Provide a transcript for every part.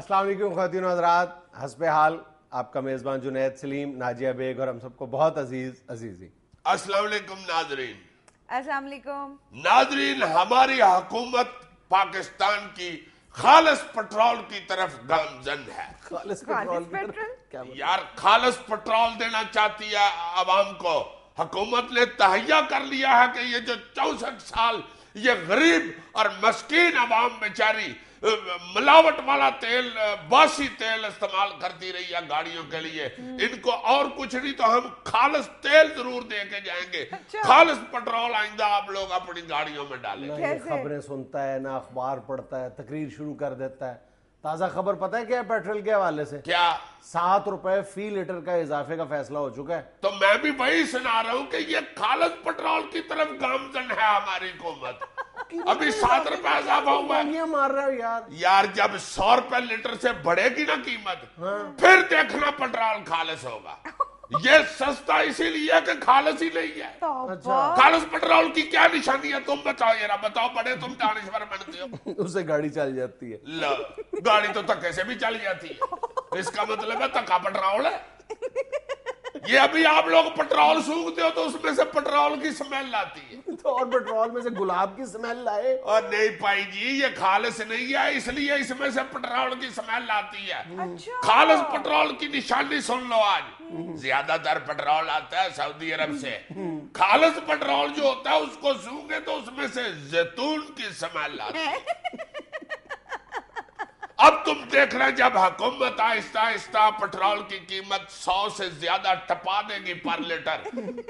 السلام علیکم خواتین و حضرات، حسب حال آپ کا میزبان جنید سلیم، ناجیہ بیگ اور ہم سب کو بہت عزیزی السلام علیکم ناظرین۔ السلام علیکم ناظرین، ہماری حکومت پاکستان کی خالص پٹرول کی طرف گامزن ہے۔ خالص پیٹرول یار خالص پٹرول دینا چاہتی ہے عوام کو۔ حکومت نے تہیہ کر لیا ہے کہ یہ جو 64 سال یہ غریب اور مسکین عوام بیچاری ملاوٹ والا تیل، باسی تیل استعمال کرتی رہی ہے گاڑیوں کے لیے، ان کو اور کچھ نہیں تو ہم خالص تیل ضرور دے کے جائیں گے۔ خالص پٹرول آئندہ آپ لوگ اپنی گاڑیوں میں ڈالیں۔ نہ یہ خبریں سنتا ہے، نہ اخبار پڑھتا ہے، تقریر شروع کر دیتا ہے۔ تازہ خبر پتہ ہے کیا ہے پیٹرول کے حوالے سے؟ کیا؟ 7 روپے فی لیٹر کا اضافے کا فیصلہ ہو چکا ہے۔ تو میں بھی وہی سنا رہا ہوں کہ یہ خالص پٹرول کی طرف گامزن ہے ہماری حکومت۔ ابھی 7 روپے اضافہ ہوا ہے۔ مار رہا ہو یار۔ یار جب 100 روپے لیٹر سے بڑھے گی نا قیمت، پھر دیکھنا پٹرول خالص ہوگا۔ یہ سستا اسی لیے کہ خالص ہی نہیں ہے۔ خالص پٹرول کی کیا نشانی ہے؟ تم بتاؤ یار، بتاؤ، بڑے تم دانشور بنتے ہو۔ اسے گاڑی چل جاتی ہے۔ گاڑی تو تکے سے بھی چل جاتی ہے، اس کا مطلب ہے تکا پٹرول ہے۔ یہ ابھی آپ لوگ پٹرول سونگتے ہو تو اس میں سے پٹرول کی سمیل آتی ہے، تو اور پٹرول میں سے گلاب کی سمیل لائے۔ اور نہیں پائی جی، یہ خالص نہیں ہے، اس لیے اس میں سے پٹرول کی سمیل آتی ہے۔ خالص پٹرول کی نشانی سن لو آج، زیادہ تر پٹرول آتا ہے سعودی عرب سے۔ خالص پٹرول جو ہوتا ہے اس کو سونگے تو اس میں سے زیتون کی سمیل آتی ہے۔ اب تم دیکھ رہے جب حکومت آہستہ آہستہ پٹرول کی قیمت 100 سے زیادہ ٹپا دے گی پر لیٹر،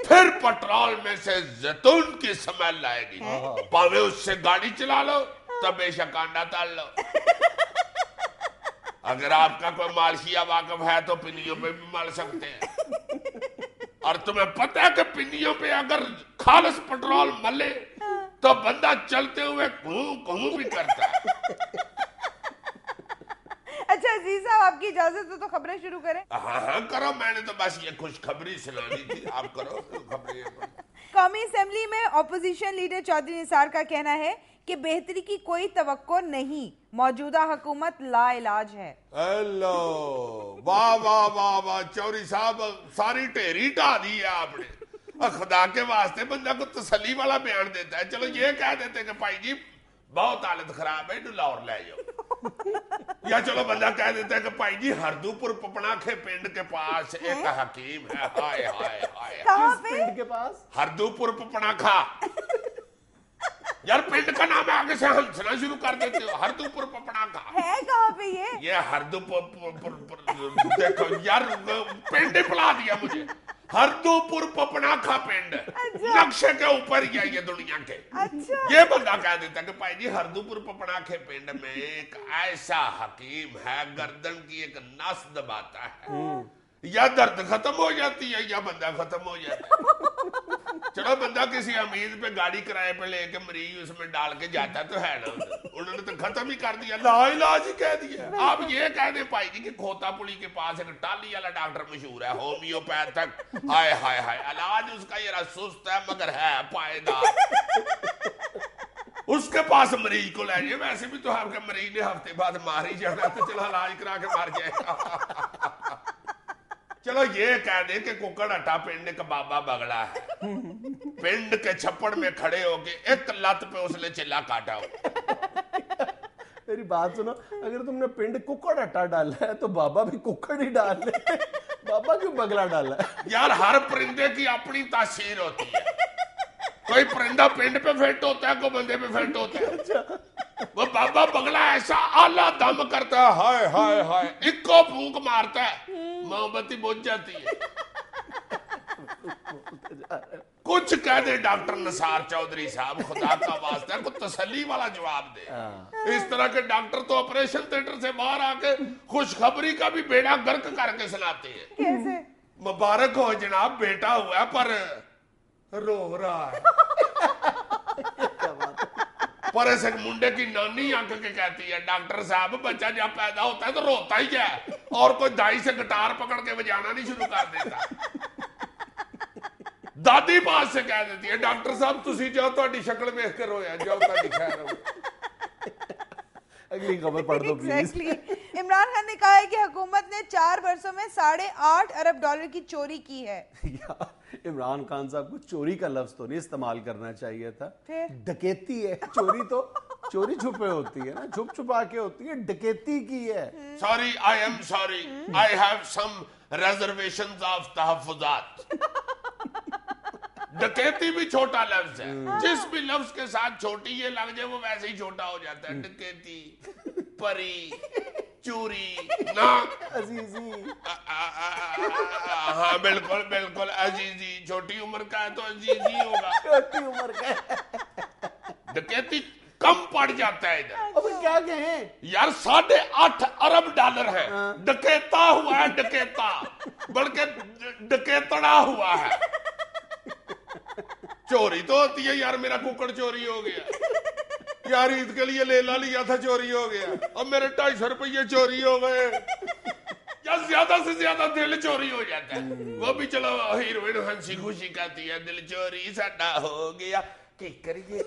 پھر پٹرول میں سے زیتون کی سمیل لائے گی۔ پاوے اس سے گاڑی چلا لو تو بے شک انڈا تال لو۔ اگر آپ کا کوئی مالشیا واقف ہے تو پنیوں پہ بھی مال سکتے ہیں۔ اور تمہیں پتہ ہے کہ پنیوں پہ اگر خالص پٹرول ملے تو بندہ چلتے ہوئے کہوں بھی کرتا ہے۔ اچھا عزیز صاحب، آپ کی اجازت ہو تو خبریں شروع کریں؟ ہاں کرو، میں نے تو بس یہ خوشخبری سنانی تھی، آپ کرو خبریں۔ قومی اسمبلی میں اپوزیشن لیڈر چودھری نثار کا کہنا ہے کہ بہتری کی کوئی توقع نہیں، موجودہ حکومت لا علاج ہے۔ اللہ، واہ واہ واہ واہ، چودھری صاحب ساری ٹھیری ڈھا دی ہے آپ نے۔ خدا کے واسطے بندہ کو تسلی والا بیان دیتا ہے۔ چلو یہ کہہ دیتے کہ بھائی جی بہت حالت خراب ہے، لاہور لے جاؤ۔ یا چلو بندہ کہہ دیتا ہے کہ بھائی جی ہردو پور پپناکھے پنڈ کے پاس ایک حکیم ہے، ہائے ہائے ہائے۔ کہاں پہ؟ پنڈ کے پاس ہردو پور پپناکھا، یار پنڈ کا نام ہے، آگے سے ہنسنا شروع کر دیتے ہو۔ ہردو پور پپناکھا ہے کہاں پہ یہ ہردو پور، دیکھو یار پنڈ پلا دیا مجھے۔ ہردو پور پپناکھا پنڈ نقشے کے اوپر ہی ہے یہ دنیا کے۔ یہ بندہ کہہ دیتا ہے کہ بھائی جی ہردو پور پپناکھے پنڈ میں ایک ایسا حکیم ہے، گردن کی ایک نس دباتا ہے، یا درد ختم ہو جاتی ہے یا بندہ ختم ہو جاتا ہے۔ چلو بندہ کسی امید پہ گاڑی کرائے پہ لے کے مریض اس میں ڈال کے جاتا تو ہے نا، انہوں نے تو ختم ہی کر دیا، لا علاج ہی کہہ دیا۔ آپ یہ کہہ دیں بھائی جی کہ کھوتا پولی کے پاس ایک ٹالی والا ڈاکٹر مشہور ہے، ہومیوپیتھ تک، ہائے ہائے ہائے، علاج اس کا یہ سست ہے مگر ہے پائیدار۔ اس کے پاس مریض کو لے جائے، ویسے بھی تو آپ کے مریض نے ہفتے بعد مار ہی جانا، تو چلو علاج کرا کے مار جائے گا۔ چلو یہ کہہ دیں کہ ککڑ ہٹا پنڈ کا بابا بگڑا ہے، پنڈ کے چھپڑ میں کھڑے ہو کے ایک لت پہ اس نے چلا کاٹا ہو۔ میری بات سنو، اگر تم نے پنڈ ککڑ ہٹا ڈالا ہے تو بابا بھی ککڑ ہی ڈال لے، بابا کیوں بگلا ڈالا ہے؟ یار ہر پرندے کی اپنی تاثیر ہوتی ہے، کوئی پرندہ پنڈ پہ فٹ ہوتا ہے، کوئی بندے پہ فٹ ہوتا ہے۔ وہ بابا بگلا ایسا اعلیٰ دم کرتا ہے، ہائے ہائے ہائے، ایک کو پھونک مارتا ہے، موم بتی بجھ جاتی ہے۔ کچھ کہہ دے ڈاکٹر نثار چودھری صاحب، خدا کا واسطہ ہے، کوئی تسلی والا جواب دے۔ اس طرح کے ڈاکٹر تو آپریشن تھیٹر سے باہر آ کے خوشخبری کا بھی بیڑا گرک کر کے سناتے ہیں۔ کیسے؟ مبارک ہو جناب، بیٹا ہوا ہے پر رو رہا ہے۔ پر ایسے منڈے کی نانی آنکھ کے کہتی ہے ڈاکٹر صاحب بچہ جب پیدا ہوتا ہے تو روتا ہی ہے، اور کوئی دائی سے گٹار پکڑ کے بجانا نہیں شروع کر دیتا۔ دادی بات سے کہہ دیتی ہے ڈاکٹر صاحب تسی جاؤ، تہاڈی شکل ویکھ کے رویا، جاؤ تہاڈی خیر ہو۔ اگلی خبر پڑھ دو پلیز. Exactly. عمران خان نے کہا ہے کہ حکومت نے 4 برسوں میں $8.5 ارب کی چوری کی ہے. عمران خان صاحب کو چوری کا لفظ تو نہیں استعمال کرنا چاہیے تھا, پھر ڈکیتی ہے. چوری تو چوری چھپے ہوتی ہے نا, چھپ چھپا کے ہوتی ہے, ڈکیتی کی ہے. Sorry, I am sorry, I have some reservations of تحفظات. ڈکیتی بھی چھوٹا لفظ ہے, جس بھی لفظ کے ساتھ چھوٹی یہ لگ جائے وہ ویسے ہی چھوٹا ہو جاتا ہے. ڈکیتی, پری, چوری, نا عزیزی. ہاں بالکل بالکل, عزیزی چھوٹی عمر کا ہے تو عزیزی ہوگا. چھوٹی عمر کا ڈکیتی کم پڑ جاتا ہے ادھر. اب کیا کہیں یار $8.5 ارب ہے, ڈکیتا ہوا ہے, ڈکیتا بلکہ ڈکیتڑا ہوا ہے. چوری تو ہوتی ہے یار, میرا ککڑ چوری ہو گیا یار, عید کے لیے لیلا لیا تھا چوری ہو گیا, اب میرے $250 چوری ہو گئے. یا زیادہ سے زیادہ دل چوری ہو جاتا ہے, وہ بھی چلو ہیروئن ہنسی خوشی کہتی ہے دل چوری ساڈا ہو گیا, کی کریے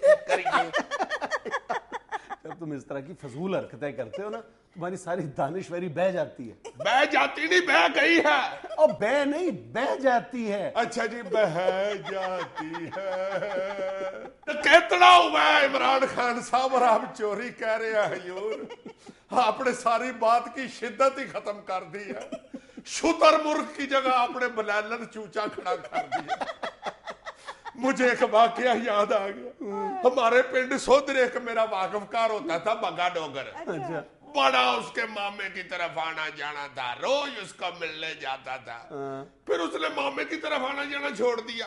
جب تم اس طرح کی فضول حرکتیں کرتے ہو نا, تمہاری ساری دانشوری بہہ جاتی ہے. بہ جاتی نہیں, بہ گئی ہے. اور بہ نہیں, بہ جاتی ہے. اچھا جی, بہ جاتی ہے. کتنا ہوا ہے عمران خان صاحب, اور آپ چوری کہہ رہے ہیں حضور. آپ نے ساری بات کی شدت ہی ختم کر دی ہے. شتر مرغ کی جگہ آپ نے بلالر چوچا کھڑا کر دیا. مجھے ایک واقعہ یاد آ گیا. ہمارے پنڈ سودر ایک میرا واقف کار ہوتا تھا, بگا ڈوگر. بڑا اس کے مامے کی طرف آنا جانا تھا, روز اس کو ملنے جاتا تھا. پھر اس نے مامے کی طرف آنا جانا چھوڑ دیا.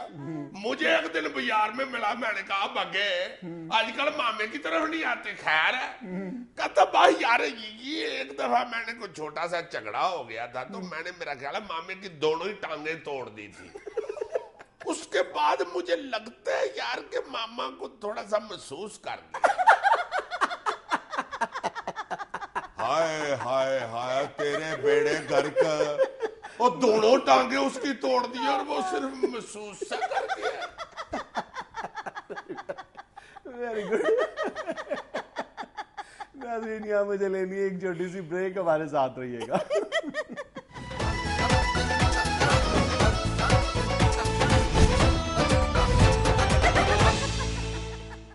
مجھے ایک دن بازار میں ملا, میں نے کہا بگے آج کل مامے کی طرف نہیں آتے, خیر ہے؟ کہتا بھائی یار یہ ایک دفعہ میں نے کوئی چھوٹا سا جھگڑا ہو گیا تھا, تو میں نے میرا خیال ہے مامے کی دونوں ہی ٹانگیں توڑ دی تھی. اس کے بعد مجھے لگتا ہے یار کہ ماما کو تھوڑا سا محسوس کر دیا. ہائے ہائے ہائے تیرے بیڑے گھر کا, اور دونوں ٹانگیں اس کی توڑ دی اور وہ صرف محسوس سا کر دیا. Very good. ناظرین, یہاں مجھے لینی ہے ایک چھوٹی سی بریک, ہمارے ساتھ رہیے گا.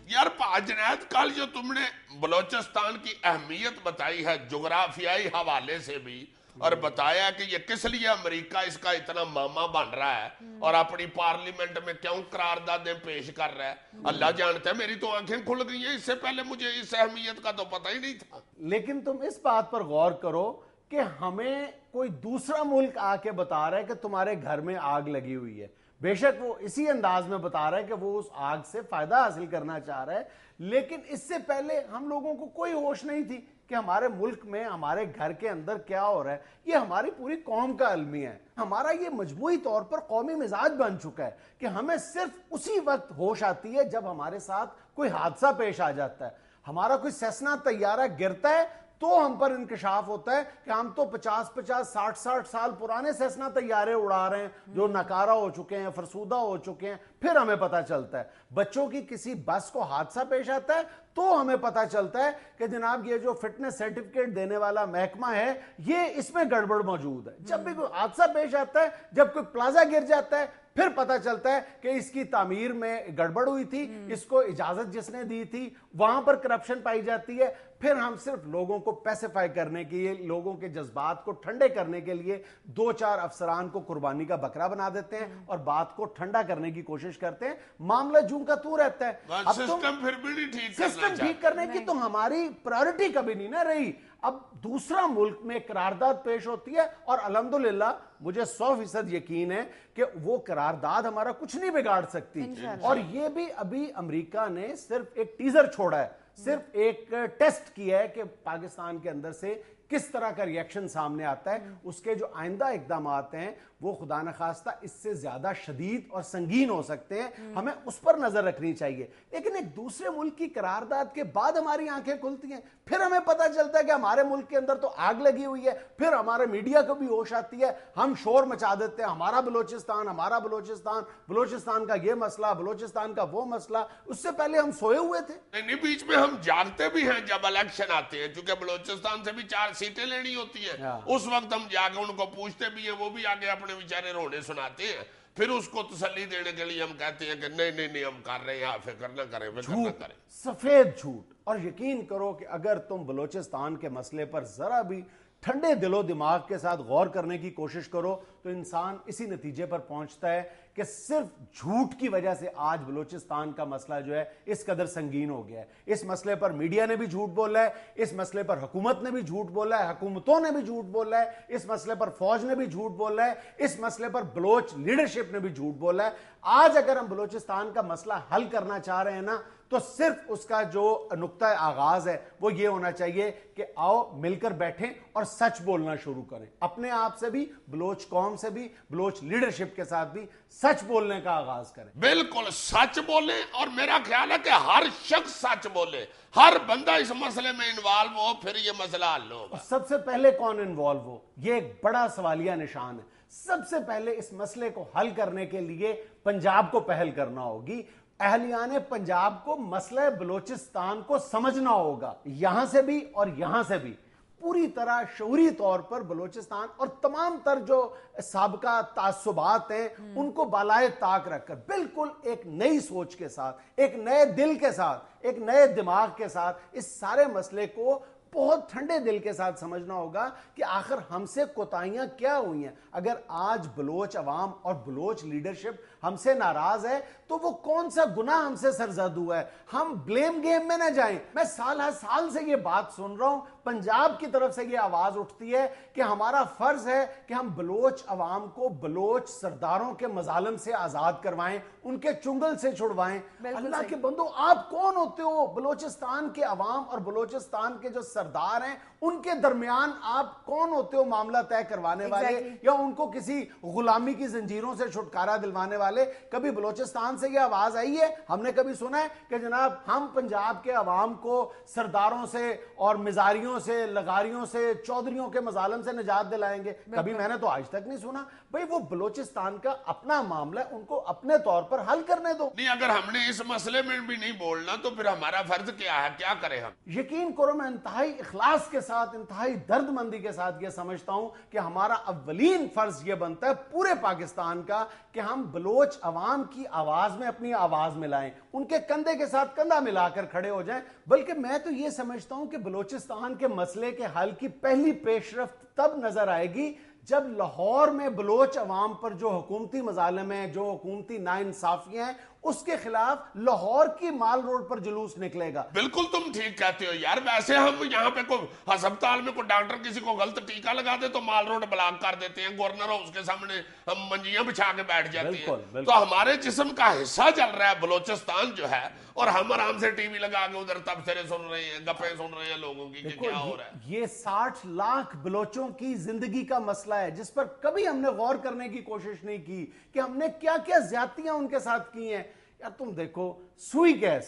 یار جنید, کل جو تم نے بلوچستان کی اہمیت بتائی ہے جغرافیائی حوالے سے بھی, اور بتایا کہ یہ کس لیے امریکہ اس کا اتنا ماما بن رہا ہے اور اپنی پارلیمنٹ میں کیوں قراردادیں پیش کر رہا ہے, اللہ جانتا ہے میری تو آنکھیں کھل گئی ہیں. اس سے پہلے مجھے اس اہمیت کا تو پتہ ہی نہیں تھا. لیکن تم اس بات پر غور کرو کہ ہمیں کوئی دوسرا ملک آ کے بتا رہا ہے کہ تمہارے گھر میں آگ لگی ہوئی ہے. بے شک وہ اسی انداز میں بتا رہا ہے کہ وہ اس آگ سے فائدہ حاصل کرنا چاہ رہا ہے, لیکن اس سے پہلے ہم لوگوں کو کوئی ہوش نہیں تھی کہ ہمارے ملک میں ہمارے گھر کے اندر کیا ہو رہا ہے. یہ ہماری پوری قوم کا المیہ ہے. ہمارا یہ مجموعی طور پر قومی مزاج بن چکا ہے کہ ہمیں صرف اسی وقت ہوش آتی ہے جب ہمارے ساتھ کوئی حادثہ پیش آ جاتا ہے. ہمارا کوئی سیسنا طیارہ گرتا ہے تو ہم پر انکشاف ہوتا ہے کہ ہم تو 50-60 سال پرانے سیسنا طیارے اڑا رہے ہیں جو ناکارہ ہو چکے ہیں, فرسودہ ہو چکے ہیں. پھر ہمیں پتہ چلتا ہے بچوں کی کسی بس کو حادثہ پیش آتا ہے تو ہمیں پتہ چلتا ہے کہ جناب یہ جو فٹنس سرٹیفکیٹ دینے والا محکمہ ہے یہ اس میں گڑبڑ موجود ہے. جب بھی کوئی حادثہ پیش آتا ہے, جب کوئی پلازا گر جاتا ہے, پھر پتہ چلتا ہے کہ اس کی تعمیر میں گڑبڑ ہوئی تھی, اس کو اجازت جس نے دی تھی وہاں پر کرپشن پائی جاتی ہے. پھر ہم صرف لوگوں کو پیسیفائی کرنے کے لیے, لوگوں کے جذبات کو ٹھنڈے کرنے کے لیے 2-4 افسران کو قربانی کا بکرا بنا دیتے ہیں اور بات کو ٹھنڈا کرنے کی کوشش کرتے ہیں. معاملہ جوں کا تو رہتا ہے. سسٹم پھر بھی نہیں ٹھیک کرنا سسٹم ٹھیک کرنے کی تو ہماری پرائورٹی کبھی نہیں نہ رہی. اب دوسرا ملک میں قرارداد پیش ہوتی ہے اور الحمدللہ مجھے 100% یقین ہے کہ وہ قرارداد ہمارا کچھ نہیں بگاڑ سکتی. اور یہ بھی ابھی امریکہ نے صرف ایک ٹیزر چھوڑا ہے, صرف ایک ٹیسٹ کیا ہے کہ پاکستان کے اندر سے کس طرح کا ریئیکشن سامنے آتا ہے, اس کے جو آئندہ اقدامات ہیں وہ خدا نخواستہ اس سے زیادہ شدید اور سنگین ہو سکتے ہیں, ہمیں اس پر نظر رکھنی چاہیے. لیکن ایک دوسرے ملک کی قرارداد کے بعد ہماری آنکھیں کھلتی ہیں, پھر ہمیں پتہ چلتا ہے کہ ہمارے ملک کے اندر تو آگ لگی ہوئی ہے, پھر ہمارے میڈیا کو بھی ہوش آتی ہے, ہم شور مچا دیتے ہیں ہمارا بلوچستان, بلوچستان کا یہ مسئلہ, بلوچستان کا وہ مسئلہ. اس سے پہلے ہم سوئے ہوئے تھے. نہیں, بیچ میں ہم جاگتے بھی ہیں جب الیکشن آتے ہیں, چونکہ بلوچستان سے بھی 4 سیٹیں لینی ہوتی ہیں, اس وقت ہم جا کے ان کو پوچھتے بھی ہیں, وہ بھی آگے اپنے بیچارے رونے سناتے ہیں. پھر اس کو تسلی دینے کے لیے ہم کہتے ہیں کہ نہیں ہم کر رہے ہیں, آپ فکر نہ کریں, فکر نہ کریں. سفید جھوٹ. اور یقین کرو کہ اگر تم بلوچستان کے مسئلے پر ذرا بھی ٹھنڈے دل و دماغ کے ساتھ غور کرنے کی کوشش کرو تو انسان اسی نتیجے پر پہنچتا ہے کہ صرف جھوٹ کی وجہ سے آج بلوچستان کا مسئلہ جو ہے اس قدر سنگین ہو گیا ہے. اس مسئلے پر میڈیا نے بھی جھوٹ بولا ہے, اس مسئلے پر حکومت نے بھی جھوٹ بولا ہے, حکومتوں نے بھی جھوٹ بولا ہے, اس مسئلے پر فوج نے بھی جھوٹ بولا ہے, اس مسئلے پر بلوچ لیڈرشپ نے بھی جھوٹ بولا ہے. آج اگر ہم بلوچستان کا مسئلہ حل کرنا چاہ رہے ہیں نا تو صرف اس کا جو نقطہ آغاز ہے وہ یہ ہونا چاہیے کہ آؤ مل کر بیٹھیں اور سچ بولنا شروع کریں. اپنے آپ سے بھی, بلوچ قوم سے بھی, بلوچ لیڈرشپ کے ساتھ بھی سچ بولنے کا آغاز کریں. بالکل سچ بولیں, اور میرا خیال ہے کہ ہر شخص سچ بولے, ہر بندہ اس مسئلے میں انوالو ہو, پھر یہ مسئلہ حل ہوگا. سب سے پہلے کون انوالو ہو, یہ ایک بڑا سوالیہ نشان ہے. سب سے پہلے اس مسئلے کو حل کرنے کے لیے پنجاب کو پہل کرنا ہوگی. اہلیان پنجاب کو مسئلہ بلوچستان کو سمجھنا ہوگا, یہاں سے بھی اور یہاں سے بھی پوری طرح شعوری طور پر بلوچستان اور تمام تر جو سابقہ تعصبات ہیں ان کو بالائے طاق رکھ کر بالکل ایک نئی سوچ کے ساتھ, ایک نئے دل کے ساتھ, ایک نئے دماغ کے ساتھ اس سارے مسئلے کو بہت ٹھنڈے دل کے ساتھ سمجھنا ہوگا کہ آخر ہم سے کوتاہیاں کیا ہوئی ہیں. اگر آج بلوچ عوام اور بلوچ لیڈرشپ ہم سے ناراض ہے تو وہ کون سا گناہ ہم سے سرزد ہوا ہے. ہم بلیم گیم میں نہ جائیں. میں سال ہر سال سے یہ بات سن رہا ہوں, پنجاب کی طرف سے یہ آواز اٹھتی ہے کہ ہمارا فرض ہے کہ ہم بلوچ عوام کو بلوچ سرداروں کے مظالم سے آزاد کروائیں, ان کے چنگل سے چھڑوائیں. اللہ کے بندو, آپ کون ہوتے ہو؟ بلوچستان کے عوام اور بلوچستان کے جو سردار ہیں ان کے درمیان آپ کون ہوتے ہو معاملہ طے کروانے والے یا ان کو کسی غلامی کی زنجیروں سے چھٹکارا دلوانے والے؟ کبھی بلوچستان سے یہ آواز آئی ہے, ہم نے کبھی سنا ہے کہ جناب ہم پنجاب کے عوام کو سرداروں سے اور مزاریوں سے, لغاریوں سے, چودھریوں کے مظالم سے نجات دلائیں گے؟ کبھی میں نے تو آج تک نہیں سنا. بھئی وہ بلوچستان کا اپنا معاملہ ہے, ان کو اپنے طور پر حل کرنے دو. نہیں, اگر ہم نے اس مسئلے میں بھی نہیں بولنا تو پھر ہمارا فرض کیا ہے, کیا کریں ہم؟ یقین کرو میں انتہائی اخلاص کے ساتھ, انتہائی درد مندی کے ساتھ یہ سمجھتا ہوں کہ ہمارا اولین فرض یہ بنتا ہے پورے پاکستان کا کہ ہم بلوچ عوام کی آواز میں اپنی آواز ملائیں, ان کے کندھے کے ساتھ کندھا ملا کر کھڑے ہو جائیں. بلکہ میں تو یہ سمجھتا ہوں کہ بلوچستان کے مسئلے کے حل کی پہلی پیش رفت تب نظر آئے گی جب لاہور میں بلوچ عوام پر جو حکومتی مظالم ہیں, جو حکومتی ناانصافیاں ہیں, اس کے خلاف لاہور کی مال روڈ پر جلوس نکلے گا. بالکل تم ٹھیک کہتے ہو یار. ویسے ہم یہاں پہ کوئی ہسپتال میں کوئی ڈاکٹر کسی کو غلط ٹیکہ لگا دے تو مال روڈ بلاک کر دیتے ہیں, گورنر ہاؤس کے سامنے ہم منجیاں بچھا کے بیٹھ جاتے ہیں. تو ہمارے جسم کا حصہ چل رہا ہے بلوچستان جو ہے, اور ہم آرام سے ٹی وی لگا کے ادھر تبصرے سن رہے ہیں, گپیں سن رہے ہیں لوگوں کی کہ کیا ہو رہا ہے. یہ 60 لاکھ بلوچوں کی زندگی کا مسئلہ ہے جس پر کبھی ہم نے غور کرنے کی کوشش نہیں کی کہ ہم نے کیا کیا زیادتیاں ان کے ساتھ کی ہیں. یار تم دیکھو, سوئی گیس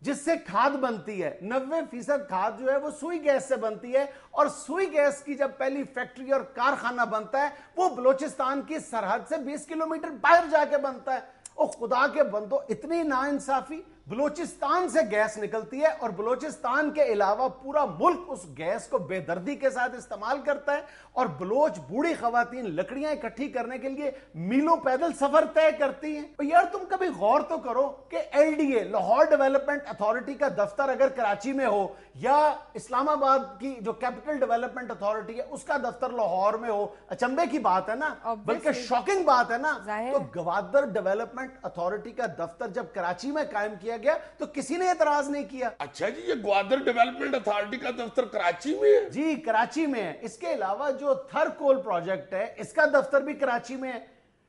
جس سے کھاد بنتی ہے, 90% کھاد جو ہے وہ سوئی گیس سے بنتی ہے, اور سوئی گیس کی جب پہلی فیکٹری اور کارخانہ بنتا ہے وہ بلوچستان کی سرحد سے 20 کلومیٹر باہر جا کے بنتا ہے. او خدا کے بندو, اتنی ناانصافی. بلوچستان سے گیس نکلتی ہے اور بلوچستان کے علاوہ پورا ملک اس گیس کو بے دردی کے ساتھ استعمال کرتا ہے, اور بلوچ بوڑھی خواتین لکڑیاں اکٹھی کرنے کے لیے میلوں پیدل سفر طے کرتی ہیں. یار تم کبھی غور تو کرو کہ LDA لاہور ڈیولپمنٹ اتھارٹی کا دفتر اگر کراچی میں ہو, یا اسلام آباد کی جو کیپٹل ڈیولپمنٹ اتھارٹی ہے اس کا دفتر لاہور میں ہو, اچنبے کی بات ہے نا, بلکہ شاکنگ بات ہے نا. تو گوادر ڈیولپمنٹ اتھارٹی کا دفتر جب کراچی میں قائم کیا گیا تو کسی نے اعتراض نہیں کیا. اچھا جی, یہ گوادر ڈیولپمنٹ اتھارٹی کا دفتر کراچی میں ہے؟ جی کراچی میں ہے. اس کے علاوہ جو تھر کول پروجیکٹ ہے اس کا دفتر بھی کراچی میں ہے.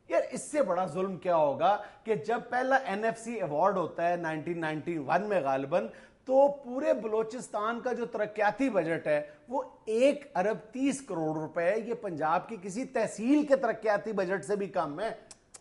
یار اس سے بڑا ظلم کیا ہوگا کہ جب پہلا NFC ایوارڈ ہوتا ہے 1991 میں غالباً, تو پورے بلوچستان کا جو ترقیاتی بجٹ ہے وہ 1.30 ارب روپے ہے. یہ پنجاب کی کسی تحصیل کے ترقیاتی بجٹ سے بھی کم ہے.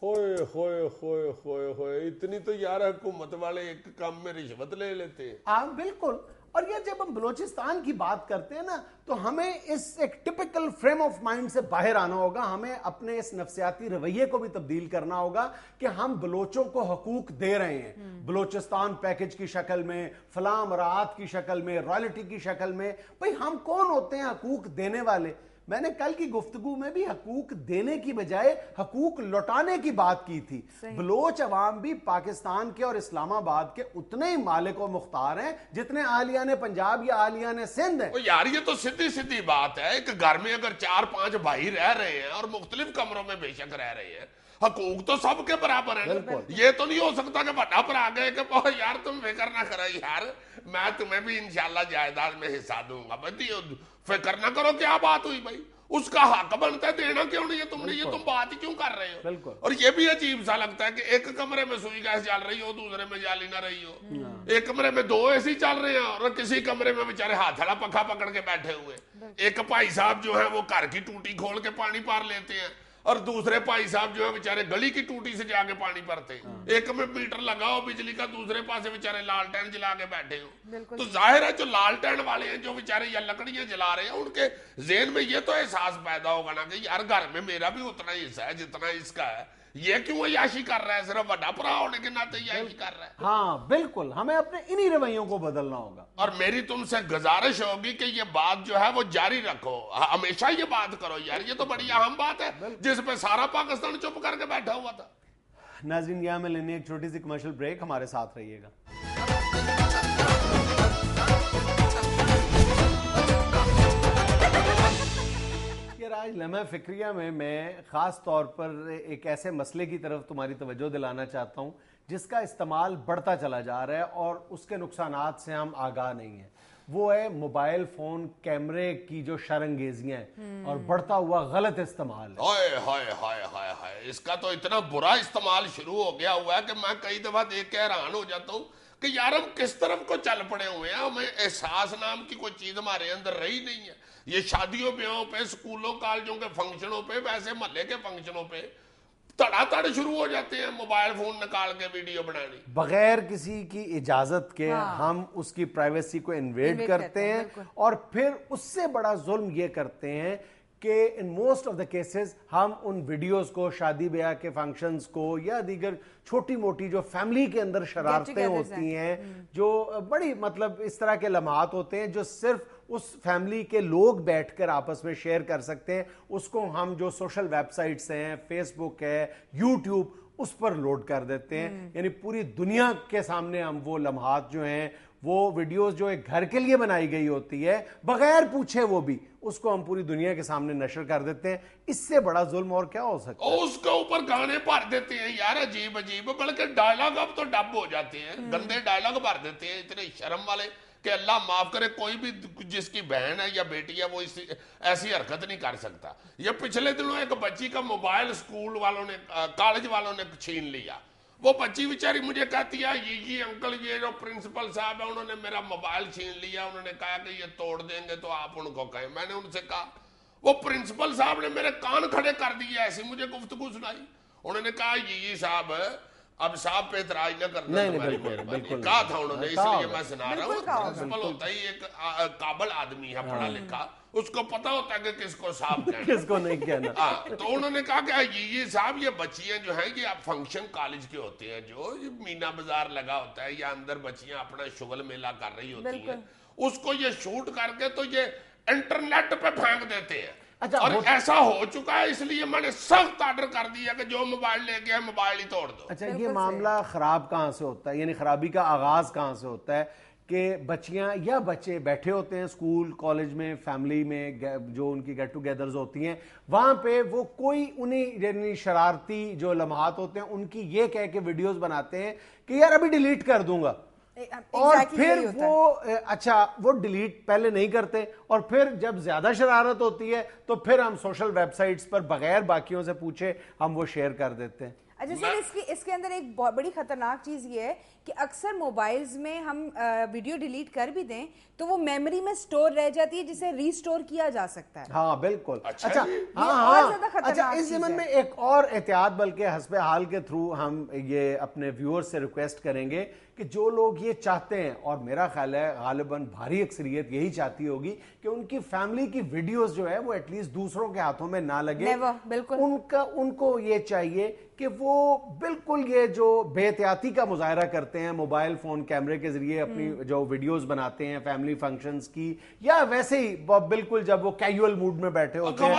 ہوئے ہوئے ہوئے ہوئے ہوئے, اتنی تو یار حکومت والے ایک کام میں رشوت لے لیتے ہیں. ہاں بالکل. اور یہ جب ہم بلوچستان کی بات کرتے ہیں نا تو ہمیں اس ایک ٹپیکل فریم آف مائنڈ سے باہر آنا ہوگا. ہمیں اپنے اس نفسیاتی رویے کو بھی تبدیل کرنا ہوگا کہ ہم بلوچوں کو حقوق دے رہے ہیں بلوچستان پیکج کی شکل میں, فلاں امراءات کی شکل میں, رائلٹی کی شکل میں. بھئی ہم کون ہوتے ہیں حقوق دینے والے؟ میں نے کل کی گفتگو میں بھی حقوق دینے کی بجائے حقوق لوٹانے کی بات کی تھی. بلوچ عوام بھی پاکستان کے اور اسلام آباد کے اتنے ہی مالک و مختار ہیں جتنے اہلیان پنجاب یا اہلیان سندھ ہیں. یار یہ تو سیدھی سیدھی بات ہے کہ گھر میں اگر 4-5 بھائی رہ رہے ہیں اور مختلف کمروں میں بے شک رہ رہے ہیں, حقوق تو سب کے برابر ہیں. یہ تو نہیں ہو سکتا کہ بڑا پر آ گئے کہ یار تم فکر نہ کرو یار, میں تمہیں بھی انشاءاللہ جائیداد میں حصہ دوں گا. بھائی فکر نہ کرو, کیا بات ہوئی بھائی, اس کا حق بنتا ہے, دینا کیوں نہیں ہے تم نے, یہ تم بات ہی کیوں کر رہے ہو. اور یہ بھی عجیب سا لگتا ہے کہ ایک کمرے میں سوئی گیس جل رہی ہو, دوسرے میں جالی نہ رہی ہو, ایک کمرے میں 2 اے سی چل رہے ہیں اور کسی کمرے میں بیچارے ہاتھڑا پنکھا پکڑ کے بیٹھے ہوئے. ایک بھائی صاحب جو ہے وہ گھر کی ٹوٹی کھول کے پانی پار لیتے ہیں اور دوسرے بھائی صاحب جو ہے بیچارے گلی کی ٹوٹی سے جا کے پانی بھرتے ہیں. ایک میں میٹر لگا ہو بجلی کا, دوسرے پاس بیچارے لالٹین جلا کے بیٹھے ہو. تو ظاہر ہے جو لالٹین والے ہیں, جو بیچارے یا لکڑیاں جلا رہے ہیں, ان کے ذہن میں یہ تو احساس پیدا ہوگا نا کہ یار گھر میں میرا بھی اتنا ہی حصہ ہے جتنا اس کا ہے. یہ کیوں عیاشی کر رہا ہے, صرف بڑا پرا ہونے کے ناطے عیاشی کر رہا ہے. ہاں بالکل, ہمیں اپنے انہی رویوں کو بدلنا ہوگا. اور میری تم سے گزارش ہوگی کہ یہ بات جو ہے وہ جاری رکھو, ہمیشہ یہ بات کرو یار. یہ تو بڑی اہم بات ہے جس پہ سارا پاکستان چپ کر کے بیٹھا ہوا تھا. ناظرین یہاں میں لینے ایک چھوٹی سی کمرشل بریک, ہمارے ساتھ رہیے گا. آج لمحہ فکریہ میں خاص طور پر ایک ایسے مسئلے کی طرف تمہاری توجہ دلانا چاہتا ہوں جس کا استعمال بڑھتا چلا جا رہا ہے اور اس کے نقصانات سے ہم آگاہ نہیں ہیں. وہ ہے موبائل فون کیمرے کی جو شرانگیزیاں ہیں اور بڑھتا ہوا غلط استعمال. ہائے ہائے ہائے ہائے ہائے, اس کا تو اتنا برا استعمال شروع ہو گیا ہوا ہے کہ میں کئی دفعہ دیکھ کے حیران ہو جاتا ہوں کہ یار ہم کس طرف کو چل پڑے ہوئے ہیں. ہمیں احساس نام کی کوئی چیز ہمارے اندر رہی نہیں ہے. یہ شادیوں بیاہوں پہ, اسکولوں کالجوں کے فنکشنوں پہ, ویسے محلے کے فنکشنوں پہ تڑا تڑ شروع ہو جاتے ہیں موبائل فون نکال کے ویڈیو بنانی بغیر کسی کی اجازت کے. ہم اس کی پرائیویسی کو انویڈ کرتے ہیں اور پھر اس سے بڑا ظلم یہ کرتے ہیں کہ in most of the cases ہم ان ویڈیوز کو, شادی بیاہ کے فنکشنز کو یا دیگر چھوٹی موٹی جو فیملی کے اندر شرارتیں ہوتی ہیں, جو بڑی مطلب اس طرح کے لمحات ہوتے ہیں جو صرف اس فیملی کے لوگ بیٹھ کر آپس میں شیئر کر سکتے ہیں, اس کو ہم جو سوشل ویب سائٹس ہیں, فیس بک ہے, یوٹیوب, اس پر لوڈ کر دیتے ہیں. یعنی پوری دنیا کے سامنے ہم وہ لمحات جو ہیں, وہ ویڈیوز جو ایک گھر کے لیے بنائی گئی ہوتی ہے بغیر پوچھے وہ بھی, اس کو ہم پوری دنیا کے سامنے نشر کر دیتے ہیں. اس سے بڑا ظلم اور کیا ہو سکتا ہے؟ اس کے اوپر گانے بھر دیتے ہیں یار, عجیب عجیب, بلکہ ڈائلاگ اب تو ڈب ہو جاتے ہیں, گندے ڈائلاگ بھر دیتے ہیں, اتنے شرم والے کہ اللہ معاف کرے کوئی بھی جس کی بہن ہے یا بیٹی ہے وہ ایسی حرکت نہیں کر سکتا. یہ پچھلے دنوں ایک بچی کا موبائل اسکول والوں نے, کالج والوں نے چھین لیا. وہ بچی بیچاری مجھے کہتی ہے یہ انکل, یہ جو پرنسپل صاحب ہیں انہوں نے میرا موبائل چھین لیا, انہوں نے کہا کہ یہ توڑ دیں گے تو آپ ان کو کہیں. میں نے ان سے کہا, وہ پرنسپل صاحب نے میرے کان کھڑے کر دیے, ایسی مجھے گفتگو سنائی. انہوں نے کہا یہ صاحب اب صاحب پہ اعتراض نہ کرنا, کہا تھا انہوں نے, اس لیے میں سنا رہا ہوں. پرنسپل ہوتا ہی ایک قابل آدمی ہے, پڑھا لکھا, اس کو پتا ہوتا ہے کہ کس کو صاحب کہنا, کس کو نہیں کہنا. تو انہوں نے کہا کہ یہ صاحب یہ بچیاں جو ہیں یہ فنکشن کالج کے ہوتے ہیں, جو مینا بازار لگا ہوتا ہے یا اندر بچیاں اپنا شغل میلہ کر رہی ہوتی ہیں, اس کو یہ شوٹ کر کے تو یہ انٹرنیٹ پہ پھینک دیتے ہیں. اور ایسا ہو چکا ہے, اس لیے میں نے سخت آرڈر کر دیا کہ جو موبائل لے گیا موبائل ہی توڑ دو. اچھا, یہ معاملہ خراب کہاں سے ہوتا ہے, یعنی خرابی کا آغاز کہاں سے ہوتا ہے کہ بچیاں یا بچے بیٹھے ہوتے ہیں اسکول کالج میں, فیملی میں, جو ان کی گیٹ ٹوگیدرز ہوتی ہیں, وہاں پہ وہ کوئی انہیں یعنی شرارتی جو لمحات ہوتے ہیں ان کی یہ کہہ کے ویڈیوز بناتے ہیں کہ یار ابھی ڈیلیٹ کر دوں گا, اور پھر وہ اچھا وہ ڈیلیٹ پہلے نہیں کرتے, اور پھر جب زیادہ شرارت ہوتی ہے تو پھر ہم سوشل ویب سائٹس پر بغیر باقیوں سے پوچھے ہم وہ شیئر کر دیتے ہیں. اچھا سر اس کے اندر ایک بہت بڑی خطرناک چیز یہ ہے کہ اکثر موبائلز میں ہم ویڈیو ڈیلیٹ کر بھی دیں تو وہ میموری میں سٹور رہ جاتی ہے جسے ریسٹور کیا جا سکتا ہے. ہاں بالکل. اچھا اچھا اس ضمن میں ایک اور احتیاط بلکہ حسب حال کے تھرو ہم یہ اپنے ویور سے ریکویسٹ کریں گے کہ جو لوگ یہ چاہتے ہیں, اور میرا خیال ہے غالباً بھاری اکثریت یہی چاہتی ہوگی کہ ان کی فیملی کی ویڈیوز جو ہے وہ ایٹ لیسٹ دوسروں کے ہاتھوں میں نہ لگے. ان کو یہ چاہیے کہ وہ بالکل یہ جو بے احتیاطی کا مظاہرہ کرتے ہیں موبائل فون کیمرے کے ذریعے اپنی جو ویڈیوز بناتے ہیں فیملی فنکشنز کی, یا ویسے ہی بالکل جب وہ کیجول موڈ میں بیٹھے ہوتے ہیں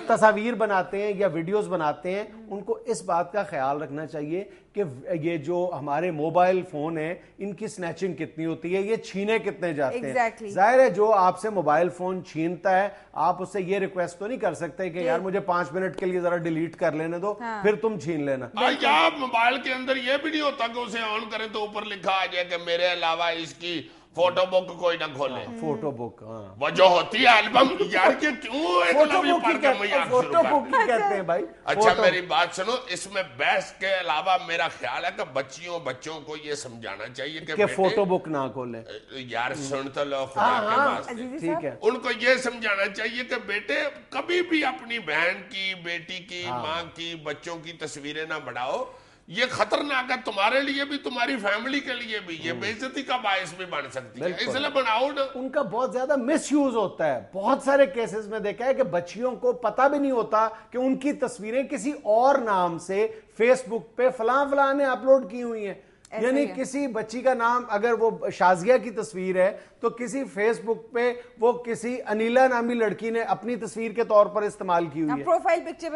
تصاویر بناتے ہیں یا ویڈیوز بناتے ہیں, ان کو اس بات کا خیال رکھنا چاہیے کہ یہ جو ہمارے موبائل فون ہیں ان کی سنیچنگ کتنی ہوتی ہے, یہ چھینے کتنے جاتے ہیں. ظاہر ہے جو آپ سے موبائل فون چھینتا ہے آپ اس سے یہ ریکویسٹ تو نہیں کر سکتے کہ یار مجھے 5 منٹ کے لیے ذرا ڈیلیٹ کر لینے دو پھر تم چھین لینا. یا موبائل کے اندر یہ بھی نہیں ہوتا کہ اسے آن کریں تو اوپر لکھا آ جائے کہ میرے علاوہ اس کی فوٹو بک کوئی نہ کھولے. فوٹو بک وہ جو ہوتی ہے البم, یار یہ کیوں فوٹو بک کہتے ہیں بھائی. اچھا میری بات سنو, اس میں بحث کے علاوہ میرا خیال ہے کہ بچوں کو یہ سمجھانا چاہیے کہ فوٹو بک نہ کھولیں. یار سن تو لو خدا کے واسطے, ٹھیک ہے, ان کو یہ سمجھانا چاہیے کہ بیٹے کبھی بھی اپنی بہن کی, بیٹی کی, ماں کی, بچوں کی تصویریں نہ بڑھاؤ. یہ خطرناک ہے تمہارے لیے بھی, تمہاری فیملی کے لیے بھی, یہ بے عزتی کا باعث بھی بن سکتی ہے, اس لیے بناؤ نا. ان کا بہت زیادہ مس یوز ہوتا ہے. بہت سارے کیسز میں دیکھا ہے کہ بچیوں کو پتہ بھی نہیں ہوتا کہ ان کی تصویریں کسی اور نام سے فیس بک پہ فلاں نے اپلوڈ کی ہوئی ہیں. یعنی کسی بچی کا نام اگر وہ شازیہ کی تصویر ہے تو کسی فیس بک پہ وہ کسی انیلا نامی لڑکی نے اپنی تصویر کے طور پر استعمال کی ہوئی ہے, پروفائل پکچر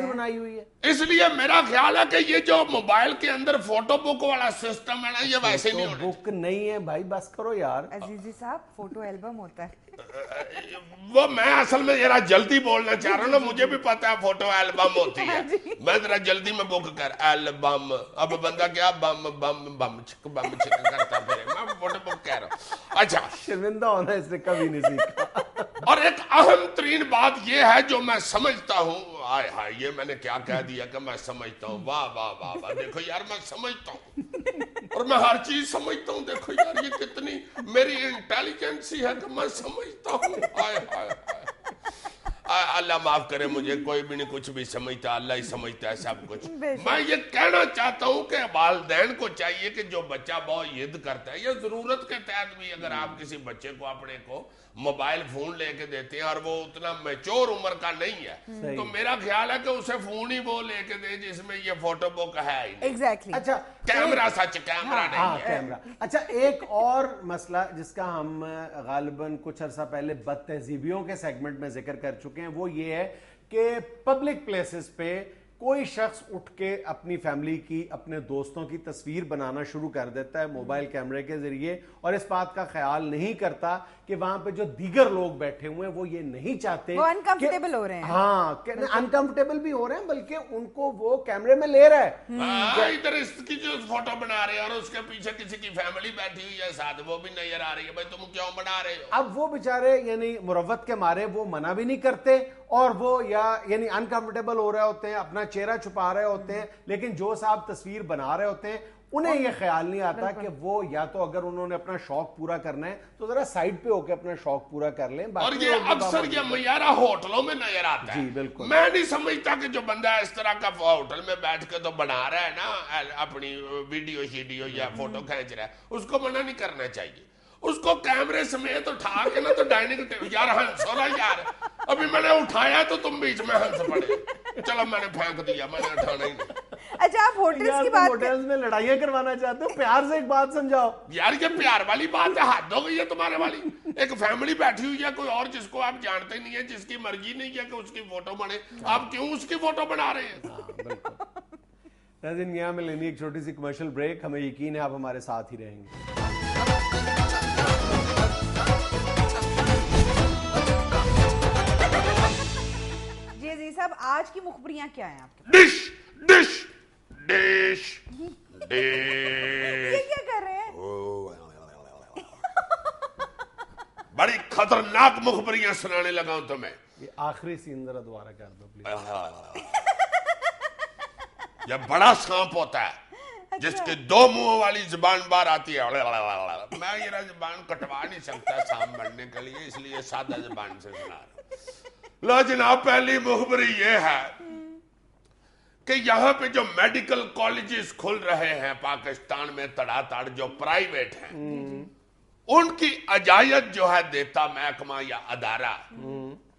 بنائی ہوئی ہے. اس لیے میرا خیال ہے کہ یہ جو موبائل کے اندر فوٹو بک والا سسٹم ہے نا, یہ ویسے نہیں ہونا. بک نہیں ہے بھائی, بس کرو یار. عزیزی صاحب فوٹو البم ہوتا ہے. وہ میں اصل میں ذرا جلدی بولنا چاہ رہا ہوں نا, مجھے بھی پتا ہے فوٹو البم ہوتی ہے, میں ذرا جلدی میں بک کر البم, اب بندہ کیا بم بم بم چک بم چک کرتا پھر میں فوٹو بک کہہ رہا ہوں. اچھا شرمندہ ہونا اس نے کبھی نہیں سیکھا. اور ایک اہم ترین بات یہ ہے جو میں سمجھتا ہوں, آئے ہائے یہ میں نے کیا کہہ دیا کہ میں سمجھتا ہوں, واہ واہ واہ واہ, دیکھو یار میں سمجھتا ہوں اور میں ہر چیز سمجھتا ہوں. دیکھو یار یہ کتنی میری انٹیلیجنسی ہے کہ میں سمجھتا ہوں. آئے ہائے اللہ معاف کرے مجھے, کوئی بھی نہیں کچھ بھی سمجھتا, اللہ ہی سمجھتا ہے سب کچھ. میں یہ کہنا چاہتا ہوں کہ والدین کو چاہیے کہ جو بچہ بہت ضد کرتا ہے, یا ضرورت کے تحت بھی اگر آپ کسی بچے کو اپنے کو موبائل فون لے کے دیتے ہیں اور وہ اتنا میچور عمر کا نہیں ہے, تو میرا خیال ہے کہ اسے فون ہی وہ لے کے دے جس میں یہ فوٹو بک ہے ہی نہیں. اچھا کیمرہ سچ کیمرہ نہیں ہے. کیمرہ. اچھا ایک اور مسئلہ جس کا ہم غالباً کچھ عرصہ پہلے بد تہذیبیوں کے سیگمنٹ میں ذکر کر چکے ہیں, وہ یہ ہے کہ پبلک پلیسز پہ کوئی شخص اٹھ کے اپنی فیملی کی, اپنے دوستوں کی تصویر بنانا شروع کر دیتا ہے موبائل کیمرے کے ذریعے, اور اس بات کا خیال نہیں کرتا کہ وہاں پہ جو دیگر لوگ بیٹھے ہوئے ہیں وہ یہ نہیں چاہتے, وہ انکمفرٹیبل ہو رہے ہیں. ہاں انکمفرٹیبل بھی ہو رہے ہیں, بلکہ ان کو وہ کیمرے میں لے رہا ہے. ادھر اس کی جو فوٹو بنا رہے ہیں اور اس کے پیچھے کسی کی فیملی بیٹھی ہوئی ہے ساتھ, وہ بھی نظر آ رہی ہے, بھائی تم کیوں بنا رہے ہو. اب وہ بیچارے یعنی مروت کے مارے وہ منع بھی نہیں کرتے, اور وہ یعنی انکمفرٹیبل ہو رہے ہوتے ہیں, اپنا چہرہ چھپا رہے ہوتے ہیں, لیکن جو صاحب تصویر بنا رہے ہوتے ہیں انہیں یہ خیال نہیں آتا کہ وہ یا تو اگر انہوں نے اپنا شوق پورا کرنا ہے تو ذرا سائڈ پہ ہو کے اپنا شوق پورا کر لیں. اور یہ اکثر یہ معیارہ ہوٹلوں میں نظر آتا ہے. جی بالکل. میں نہیں سمجھتا کہ جو بندہ اس طرح کا ہوٹل میں بیٹھ کے تو بنا رہا ہے نا اپنی ویڈیو شیڈیو یا فوٹو کھینچ رہا ہے, اس کو منع نہیں کرنا چاہیے. اس کو کیمرے سمیت اٹھا کے نا تو ڈائننگ ٹیبل, یار ہنسو نا یار, ابھی میں نے اٹھایا تو تم بیچ میں ہنس پڑے, چلو میں نے پھینک دیا, میں نے اٹھانا ہی نہیں. اچھا آپ ہوٹلز کی بات, ہوٹلز میں لڑائیاں کروانا چاہتے ہو, پیار سے ایک بات سمجھاؤ یار. یہ پیار والی بات ہے, حد ہو گئی ہے تمہارے والی. ایک فیملی بیٹھی ہوئی ہے کوئی اور جس کو آپ جانتے نہیں ہیں, جس کی مرضی نہیں ہے کہ اس کی فوٹو بنے, آپ کیوں اس کی فوٹو بنا رہے ہیں. ناظرین یہاں میں لینی ایک چھوٹی سی کمرشل بریک, ہمیں یقین ہے آپ ہمارے ساتھ ہی رہیں گے. جی عزیز صاحب آج کی مخبریاں کیا ہیں آپ کے؟ Dish dish dish dish. یہ کیا کر رہے ہیں؟ بڑی خطرناک مخبریاں سنانے لگا ہوں تمہیں. یہ آخری سین ذرا دوبارہ کر دو پلیز. یہ بڑا سانپ ہوتا ہے جس کے 2 منہوں والی زبان باہر آتی ہے. میں یہ زبان کٹوا نہیں سکتا سانپ بننے کے لیے, اس لیے سادہ زبان سے سنا رہا ہوں. لو جناب, پہلی مخبری یہ ہے کہ یہاں پہ جو میڈیکل کالجز کھل رہے ہیں پاکستان میں تڑا تڑ, جو پرائیویٹ ہیں, ان کی اجازت جو ہے دیتا محکمہ یا ادارہ,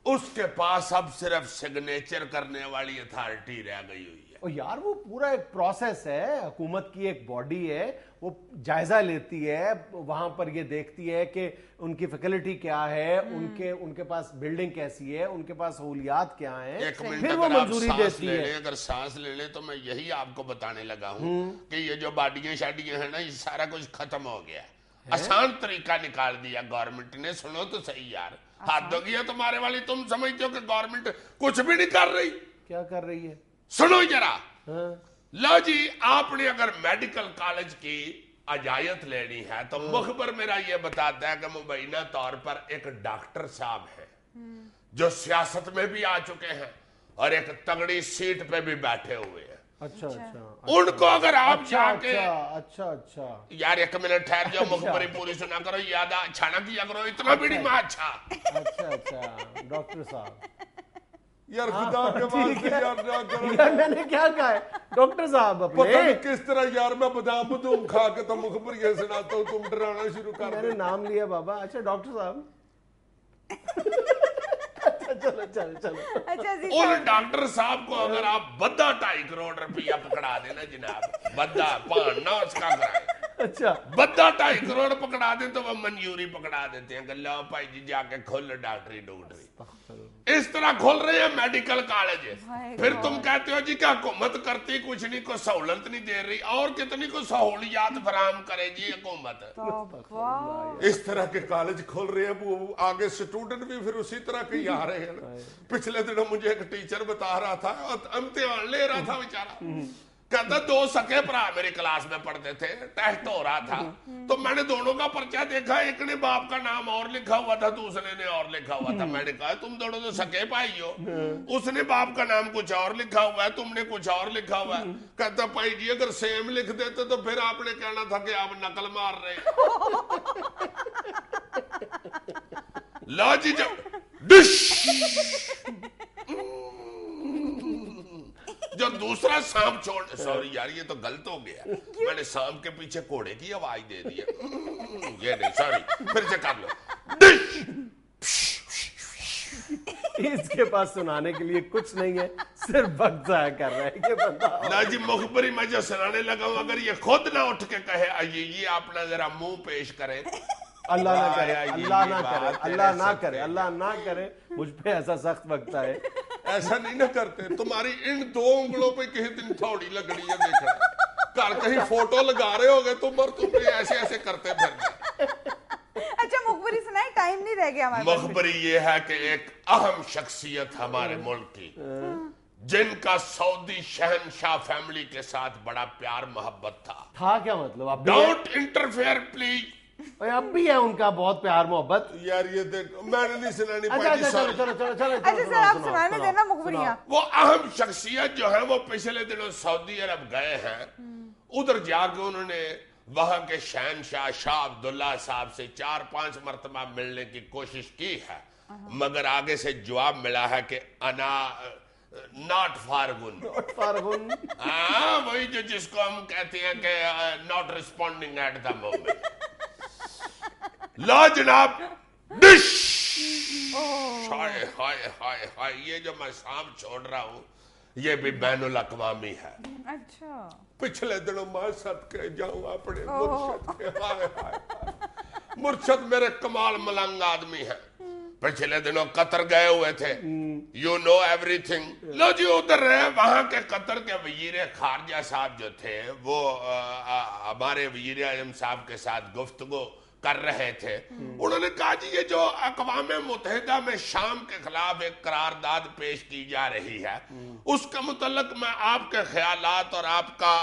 اس کے پاس اب صرف سگنیچر کرنے والی اتھارٹی رہ گئی ہوئی ہے. یار وہ پورا ایک پروسیس ہے, حکومت کی ایک باڈی ہے, وہ جائزہ لیتی ہے, وہاں پر یہ دیکھتی ہے کہ ان کی فیکلٹی کیا ہے, ان کے پاس بلڈنگ کیسی ہے, ان کے پاس سہولیات کیا ہیں, ایک منٹ, پھر وہ منظوری دیتی ہے. اگر سانس لے لیں تو میں یہی آپ کو بتانے لگا ہوں کہ یہ جو باڈیاں شاڈیاں ہیں نا, یہ سارا کچھ ختم ہو گیا. آسان طریقہ نکال دیا گورنمنٹ نے. سنو تو صحیح یار, ہاتھ دھو گیا تمہارے والی. تم سمجھتے ہو کہ گورنمنٹ کچھ بھی نہیں کر رہی؟ کیا کر رہی ہے؟ سنو ذرا. لو جی, آپ نے اگر میڈیکل کالج کی اجازت لینی ہے تو مخبر میرا یہ بتاتا ہے کہ مبینہ طور پر ایک ڈاکٹر صاحب ہیں جو سیاست میں بھی آ چکے ہیں اور ایک تگڑی سیٹ پہ بھی بیٹھے ہوئے ہیں. اچھا اچھا, ان کو اگر آپ جا کے, اچھا اچھا یار ایک منٹ ٹھہر جاؤ, مخبری پوری سنا کرو, یاد اچھا نہ کیا کرو, اتنا بھی نہیں ماں. اچھا اچھا اچھا, ڈاکٹر صاحب یار خدا کے واسطے یار نہ کرو. یار میں نے کیا کہا ہے ڈاکٹر صاحب پتہ اپنے؟ نہیں کس طرح یار میں بادام بدوم کھا کے تو مخبر یہ سناتا ہوں, تم ڈرانا شروع کر میں دو. نے نام لیا بابا. اچھا ڈاکٹر صاحب, چلو چلو چلو. ان ڈاکٹر صاحب کو اگر آپ بدہ 2.5 کروڑ روپیہ پکڑا دینا جناب, بدہ 5 اس کا کرائے, اچھا بدہ 2.5 کروڑ پکڑا دیں تو وہ منظوری پکڑا دیتے ہیں کہ لو بھائی جی جا کے کھول ڈاکٹری ڈوکٹری. اس طرح کھول رہے ہیں میڈیکل کالج. پھر تم کہتے ہو جی کہ حکومت کرتی کچھ نہیں, کوئی سہولت نہیں دے رہی. اور کتنی کو سہولیات فراہم کرے جی حکومت. اس طرح کے کالج کھول رہے ہیں, وہ آگے سٹوڈنٹ بھی پھر اسی طرح کے آ رہے ہیں. پچھلے دنوں مجھے ایک ٹیچر بتا رہا تھا, امتحان لے رہا تھا بیچارہ, کہتا 2 سکے بھرا میری کلاس میں پڑھتے تھے, ٹیسٹ ہو رہا تھا, تو میں نے دونوں کا پرچہ دیکھا, ایک نے باپ کا نام اور لکھا ہوا تھا, دوسرے نے اور لکھا ہوا تھا. میں نے کہا تم دونوں تو سکے بھائی ہو, اس نے باپ کا نام کچھ اور لکھا ہوا ہے, تم نے کچھ اور لکھا ہوا ہے. کہتا بھائی جی اگر سیم لکھ دیتے تو پھر آپ نے کہنا تھا کہ آپ نقل مار رہے ہیں. لا جی جب ڈش جو دوسرا سانپ چھوڑ, سوری یار یہ تو غلط ہو گیا, میں نے سانپ کے پیچھے کوڑے کی آواز دے دی ہے, یہ نہیں, سوری, پھر سے کر لو. اس کے پاس سنانے کے لیے کچھ نہیں ہے, صرف وقت ضائع کر رہا ہے یہ بندہ. لا جی مخبری میں جو سنانے لگا ہوں, اگر یہ خود نہ اٹھ کے کہے آئیے یہ اپنا ذرا منہ پیش کرے. اللہ نہ کرے, اللہ نہ کرے, اللہ نہ کرے, اللہ نہ کرے, مجھ پہ ایسا سخت وقت آئے. ایسا نہیں نہ کرتے, تمہاری ان 2 انگلوں پہ کسی دن تھوڑی لگڑی ہے. دیکھا کر کہیں فوٹو لگا رہے ہو گئے تم, اور تم ایسے ایسے کرتے پھر. اچھا مخبری سنائے, ٹائم نہیں رہ گیا ہمارے پاس. مخبری یہ ہے کہ ایک اہم شخصیت ہمارے ملک کی, جن کا سعودی شہنشاہ فیملی کے ساتھ بڑا پیار محبت تھا. کیا مطلب؟ اب ڈونٹ انٹرفیئر پلیز. اب بھی ہے ان کا بہت پیار محبت. یار یہ دیکھ, میں نے نہیں سنانی اچھا پڑی. چلو چلو چلو چلو. اچھا سر آپ سنانے دینا مخبریاں. وہ اہم شخصیت جو ہے وہ پچھلے دنوں سعودی عرب گئے ہیں, ادھر جا کے انہوں نے وہاں کے شہنشاہ شاہ عبداللہ صاحب سے 4-5 مرتبہ ملنے کی کوشش کی ہے, مگر آگے سے جواب ملا ہے کہ انا not فارغن. ہاں وہی جو جس کو ہم کہتے ہیں کہ not responding at the moment. لا جناب ڈش. ہائے ہائے ہائے ہائے, یہ جو میں سانپ چھوڑ رہا ہوں یہ بھی بین الاقوامی ہے. اچھا پچھلے دنوں میں صدقے جاؤں اپنے مرشد کے. ہائے ہائے, مرشد میرے کمال ملنگ آدمی ہیں, پچھلے دنوں قطر گئے ہوئے تھے. یو نو ایوری تھنگ. لو جی ادھر رہے, وہاں کے قطر کے وزیر خارجہ صاحب جو تھے وہ ہمارے وزیر اعظم صاحب کے ساتھ گفتگو کر رہے تھے. انہوں نے کہا جی یہ جو اقوام متحدہ میں شام کے خلاف ایک قرارداد پیش کی جا رہی ہے, اس کے متعلق میں آپ کے خیالات اور آپ کا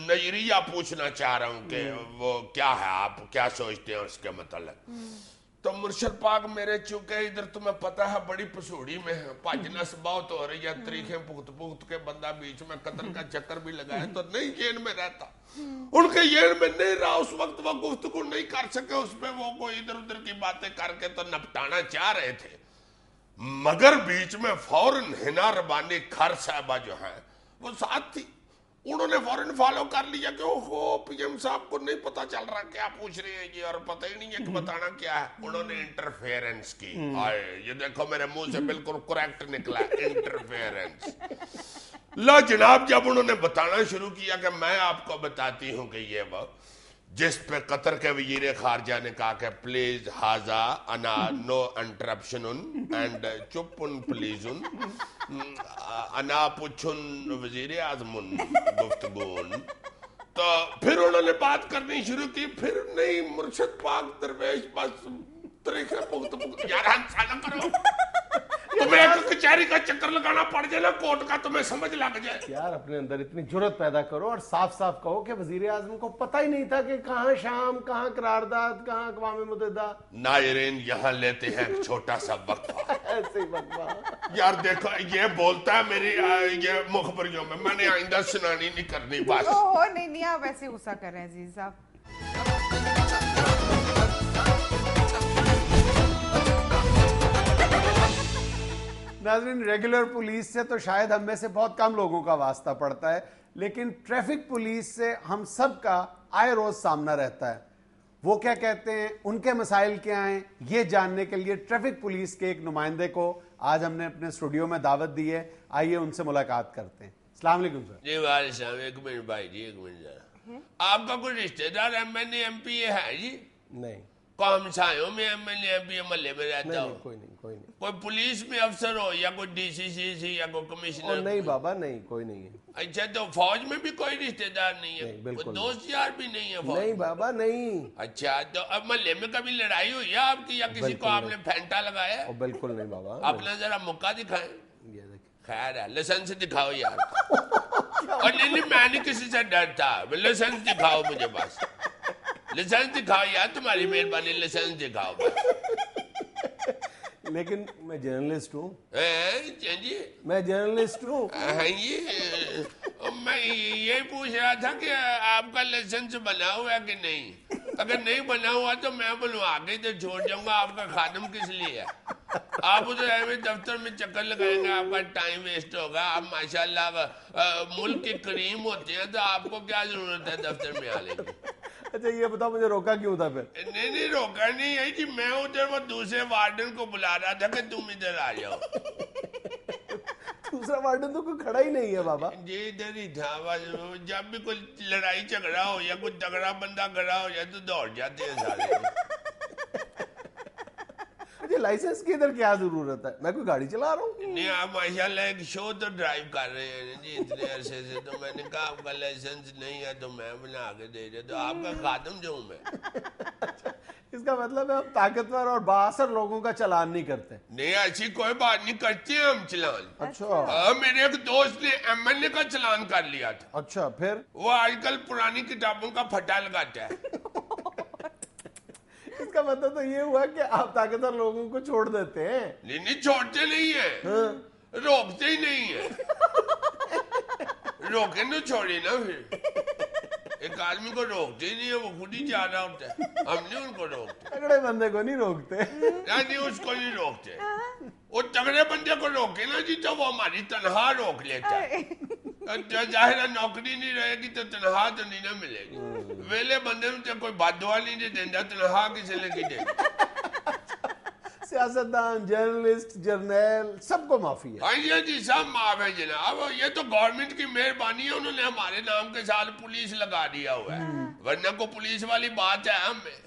نظریہ پوچھنا چاہ رہا ہوں کہ وہ کیا ہے, آپ کیا سوچتے ہیں اس کے متعلق. تو مرشد پاک میرے چونکہ ادھر تمہیں پتہ ہے بڑی پسوڑی میں ہے، پاجنس بہت ہو رہی ہے، طریقیں پخت کے بندہ بیچ میں قتل کا چکر بھی لگائے تو نہیں ذہن میں رہتا، ان کے ذہن میں نہیں رہا، اس وقت وہ گفتگو نہیں کر سکے، اس پہ وہ کوئی ادھر ادھر کی باتیں کر کے تو نپٹانا چاہ رہے تھے، مگر بیچ میں فوراً حنا ربانی کھر صاحبہ جو ہیں وہ ساتھ تھی، انہوں نے فوراً فالو کر لیا کہ اوہو پی ایم صاحب کو نہیں پتا چل رہا کیا پوچھ رہے ہیں یہ، اور پتہ ہی نہیں ہے کہ بتانا کیا ہے، انہوں نے انٹرفیئرنس کی، یہ دیکھو میرے منہ سے بالکل کریکٹ نکلا، انٹرفیئرنس۔ لا جناب جب انہوں نے بتانا شروع کیا کہ میں آپ کو بتاتی ہوں کہ یہ وہ، جس پہ قطر کے وزیر خارجہ نے کہا کہ پلیز ہاذا انا نو انٹرپشن اینڈ چپن پلیزن انا پوچھن وزیر اعظم گفتگون، تو پھر انہوں نے بات کرنی شروع کی، پھر نہیں مرشد پاک درویش بس طریقے پخت یار ہنسا نہ کرو، تمہیں ایک کچہری کا چکر لگانا پڑ جائے نا کوٹ کا، تمہیں سمجھ لگ جائے یار اپنے اندر اتنی جرت پیدا کرو اور صاف صاف کہو کہ وزیر اعظم کو پتہ ہی نہیں تھا کہ کہاں شام، کہاں قرارداد، کہاں اقوام متحدہ۔ ناظرین یہاں لیتے ہیں ایک چھوٹا سا وقفہ، ایسے ہی وقفہ یار دیکھو یہ بولتا ہے میری یہ مخبریوں میں نے آئندہ سنانی نہیں کرنی بس۔ نہیں آپ ایسے غصہ کر رہے ہیں عزیز صاحب۔ ناظرین ریگولر پولیس سے تو شاید ہم میں سے بہت کم لوگوں کا واسطہ پڑتا ہے، لیکن ٹریفک پولیس سے ہم سب کا آئے روز سامنا رہتا ہے۔ وہ کیا کہتے ہیں، ان کے مسائل کیا ہیں، یہ جاننے کے لیے ٹریفک پولیس کے ایک نمائندے کو آج ہم نے اپنے اسٹوڈیو میں دعوت دی ہے، آئیے ان سے ملاقات کرتے ہیں۔ السلام علیکم سر۔ جی وعلیکم السلام، ایک منٹ بھائی جی، ایک منٹ ذرا، آپ کا کوئی رشتہ دار M N A M P A ہے جی؟ نہیں قوم سایوں میں M N A M P A محلے میں رہتا ہو؟ کوئی نہیں، کوئی نہیں، کوئی پولیس میں افسر ہو یا کوئی ڈی سی سی سی یا کوئی کمشنر؟ نہیں بابا نہیں، کوئی نہیں ہے۔ اچھا تو فوج میں بھی کوئی رشتہ دار نہیں ہے، بالکل کوئی دوست یار بھی نہیں ہے فوج؟ نہیں بابا نہیں، اچھا تو اب محلے میں کبھی لڑائی ہوئی ہے آپ کی، یا کسی کو آپ نے پھینٹا لگایا ہے؟ بالکل نہیں بابا۔ اپنا ذرا موقع دکھائیں، یہ دیکھیں، خیر ہے لائسنس دکھاؤ یار۔ اور نہیں میں نہیں کسی سے ڈرتا، لائسنس دکھاؤ مجھے بس، لائسنس دکھاؤ یار، تمہاری مہربانی لائسنس دکھاؤ بس۔ لیکن میں جرنلسٹ ہوں، جی میں جرنلسٹ ہوں۔ میں یہ پوچھ رہا تھا کہ آپ کا لائسنس بنا ہوا ہے کہ نہیں؟ اگر نہیں بنا ہوا تو میں بنوا کے تو چھوڑ جاؤں گا، آپ کا خادم کس لیے ہے؟ آپ ادھر ایویں دفتر میں چکر لگائیں گے، آپ کا ٹائم ویسٹ ہوگا، آپ ماشاءاللہ ملک کے کریم ہوتے ہیں تو آپ کو کیا ضرورت ہے دفتر میں آنے کی؟ اچھا یہ بتاؤ مجھے روکا کیوں تھا پھر؟ نہیں روکا نہیں ہے جی، میں ادھر وہ دوسرے وارڈن کو بلا رہا تھا کہ تم ادھر آ جاؤ۔ دوسرا وارڈن تو کوئی کھڑا ہی نہیں ہے بابا۔ جی ادھر ہی تھا، جب بھی کوئی لڑائی جھگڑا ہو یا کوئی تگڑا بندہ کھڑا ہو جائے تو دوڑ جاتے ہیں سارے۔ مجھے لائسنس کی ادھر کیا ضرورت ہے، میں کوئی گاڑی چلا رہا ہوں۔ نہیں آپ ماشاءاللہ ایک شو تو ڈرائیو کر رہے ہیں جی اتنے عرصے سے، تو میں نے کہا آپ کا لائسنس نہیں ہے تو میں بنا کے دے دیا، تو آپ کا خادم جو ہوں میں۔ اس کا مطلب ہے ہم طاقتور اور بااثر لوگوں کا چلان نہیں کرتے؟ نہیں ایسی کوئی بات نہیں کرتے ہیں ہم چلان۔ اچھا میرے ایک دوست نے ایم ایل اے کا چلان کر لیا تھا، اچھا پھر؟ وہ آج کل پرانی کتابوں کا پھٹا لگاتا ہے۔ اس کا مطلب تو یہ ہوا کہ آپ طاقتور لوگوں کو چھوڑ دیتے ہیں؟ نہیں چھوڑتے نہیں ہیں، روکتے ہی نہیں ہیں، روکیں تو چھوڑی نا پھر، ایک آدمی کو روکتے ہی نہیں ہے، وہ خود ہی جا رہا ہوتا ہے، ہم نہیں ان کو روکتے۔ تگڑے بندے کو نہیں روکتے؟ نہیں اس کو نہیں روکتے، وہ تگڑے بندے کو روکے نا جی تو وہ ہماری تنہا روک لیتا ہے، ظاہر ہے نوکری نہیں رہے گی تو تنہا تو نہیں نہ ملے گی، ویلے بندے میں تو کوئی بد دعا نہیں دے دینا، تنہا کسے لے کے دے گا؟ سیاستدان، جرنلسٹ، جرنیل سب کو معافی ہے؟ ہاں جی سب معاف ہے جناب، یہ تو گورنمنٹ کی مہربانی ہے، انہوں نے ہمارے نام کے ساتھ پولیس لگا دیا ہوا ہے، ورنہ کو پولیس والی بات ہے ہم میں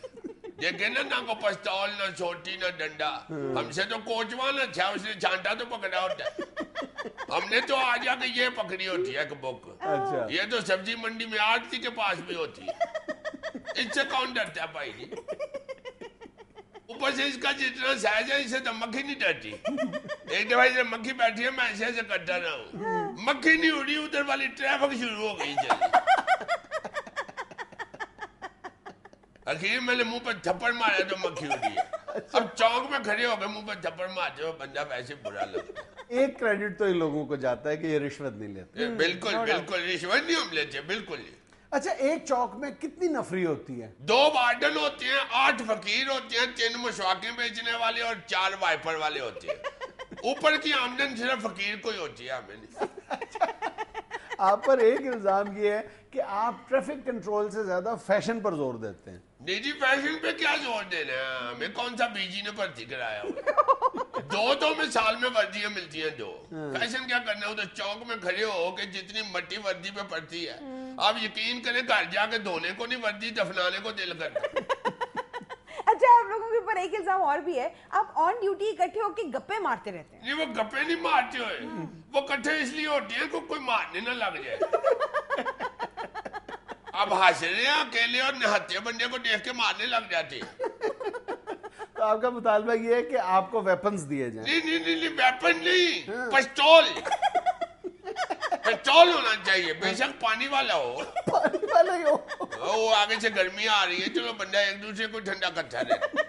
دیکھیں نا، نہ کو پستول نہ چھوٹی نہ ڈنڈا، ہم سے تو کوچوان اچھا، اس نے چھانٹا تو پکڑا ہوتا ہے، ہم نے تو آ جا کے یہ پکڑی ہوتی ہے ایک بک، یہ تو سبزی منڈی میں آڑتی کے پاس بھی ہوتی ہے، اس سے کون ڈرتا ہے بھائی جی؟ اوپر سے اس کا جتنا سائز ہے اسے تو مکھی نہیں ڈرتی، ایک دفعہ ادھر مکھی بیٹھی ہے میں ایسے کرتا رہا ہوں، مکھی نہیں اڑی، ادھر والی ٹریفک شروع ہو گئی چلی، اخیر میں نے منہ پر تھپڑ مارا تو مکھی اڑی ہے۔ اب چوک میں کھڑے ہو گئے منہ پہ تھپڑ مارتے ہو بندہ ویسے برا لگتا ہے. ایک کریڈٹ تو ان لوگوں کو جاتا ہے کہ یہ رشوت نہیں لیتے. بالکل بالکل رشوت نہیں ہم لیتے بالکل نہیں. اچھا ایک چوک میں کتنی نفری ہوتی ہے؟ 2 وارڈن ہوتے ہیں, 8 فقیر ہوتے ہیں, 3 مسواکیں بیچنے والے اور 4 وائپر والے ہوتے ہیں. اوپر کی آمدن صرف فقیر کو ہی ہوتی ہے, ہمیں نہیں. آپ پر ایک الزام یہ ہے کہ آپ ٹریفک کنٹرول سے زیادہ فیشن پر زور دیتے ہیں. نہیں جی فیشن پہ کیا زور دینا ہے, ہمیں کون سا بی جی نے بھرتی کرایا ہوا؟ 2 میں سال میں وردیاں ملتی ہیں 2. فیشن کیا کرنا ہے, ادھر چوک میں کھڑے ہو کہ جتنی مٹی وردی پہ پڑتی ہے آپ یقین کریں گھر جا کے دھونے کو نہیں وردی دفنانے کو دل کرتا. اچھا آپ لوگوں کے اوپر ایک الزام اور بھی ہے, آپ آن ڈیوٹی اکٹھے ہو کے گپے مارتے رہتے ہیں. نہیں وہ گپے نہیں مارتے ہوئے, وہ کٹھے اس لیے ہوتی ہیں کہ کوئی مارنے نہ لگ جائے. اب ہنس رہے ہیں اکیلے اور نہتے بندے کو دیکھ کے مارنے لگ جاتے ہیں. تو آپ کا مطالبہ یہ ہے کہ آپ کو ویپنز دیے جائیں. نہیں ویپن نہیں, پسٹول. پسٹول ہونا چاہیے, بے شک پانی والا ہو. پانی والا ہی ہو. وہ آگے سے گرمی آ رہی ہے, چلو بندہ ایک دوسرے کو ٹھنڈا کرتا رہے.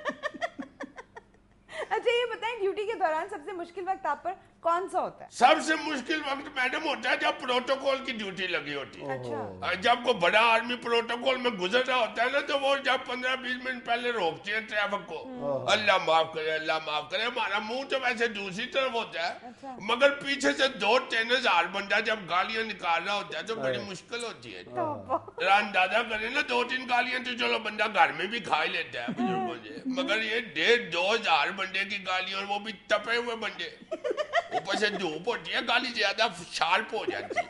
اچھا یہ بتائیں ڈیوٹی کے دوران سب سے مشکل وقت آپ پر کون سا ہوتا ہے؟ سب سے مشکل وقت میڈم ہوتا ہے جب پروٹوکول کی ڈیوٹی لگی ہوتی ہے. اچھا جب کوئی بڑا آدمی پروٹوکول میں گزر رہا ہوتا ہے نا, تو وہ جب 15-20 منٹ پہلے روکتے ہیں ٹریفک کو, اللہ معاف کرے اللہ معاف کرے. ہمارا منہ تو ویسے دوسری طرف ہوتا ہے, مگر پیچھے سے 2-3 ہزار بندہ جب گالیاں نکال رہا ہوتا ہے تو بڑی مشکل ہوتی ہے. ذرا اندازہ کریں نا, 2-3 گالیاں تو چلو بندہ گھر میں بھی کھا ہی لیتا ہے بزرگوں سے, مگر یہ 1,500-2 ہزار بندے کی گالیاں, اور وہ بھی تپے ہوئے بندے. اوپر سے دھوپ ہوتی ہے, گالی زیادہ شارپ ہو جاتی ہے.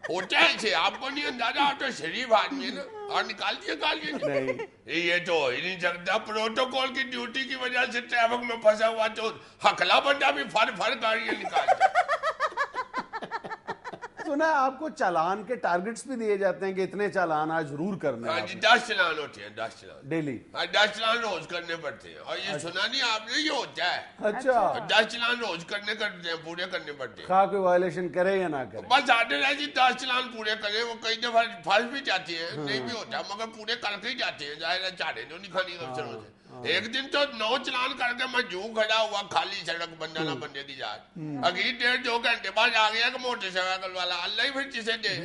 ہوتا ہے ایسے, آپ کو نہیں اندازہ, آپ تو شریف آدمی ہے نا, اور نکال دیے گالیاں. یہ تو ہو ہی نہیں سکتا. پروٹوکول کی ڈیوٹی کی وجہ سے ٹریفک میں پھنسا ہوا تو ہکلا بندہ بھی فر گاڑیاں نکالتا ہے. سنا ہے آپ کو چالان کے ٹارگٹس بھی دیے جاتے ہیں کہ اتنے چالان آج ضرور کرنے ہیں. ہاں جی 10 چلان ہوتے ہیں, 10 چلان ڈیلی. 10 چلان روز کرنے پڑتے ہیں. اور یہ سنا نہیں آپ نے, یہ ہوتا ہے. اچھا 10 چلان روز کرنے پورے کرنے پڑتے ہیں, خواہ کوئی وائلیشن کرے یا نہ کرے. بس آتے رہے جی 10 چلان پورے کرے. وہ کئی دفعہ پھنس بھی جاتے ہیں, نہیں بھی ہوتا, مگر پورے کر کے ہی جاتے ہیں. ظاہر ہے چاڑے تو نہیں کھانی افسروں سے. ایک دن تو 9 چلان کر کے میں جوں کھڑا ہوا خالی سڑک, بندہ نہ بندے کی جات. اگلی 1.5-2 گھنٹے بعد آ گیا کہ موٹر سائیکل والا, اللہ ہی پھر جسے دے.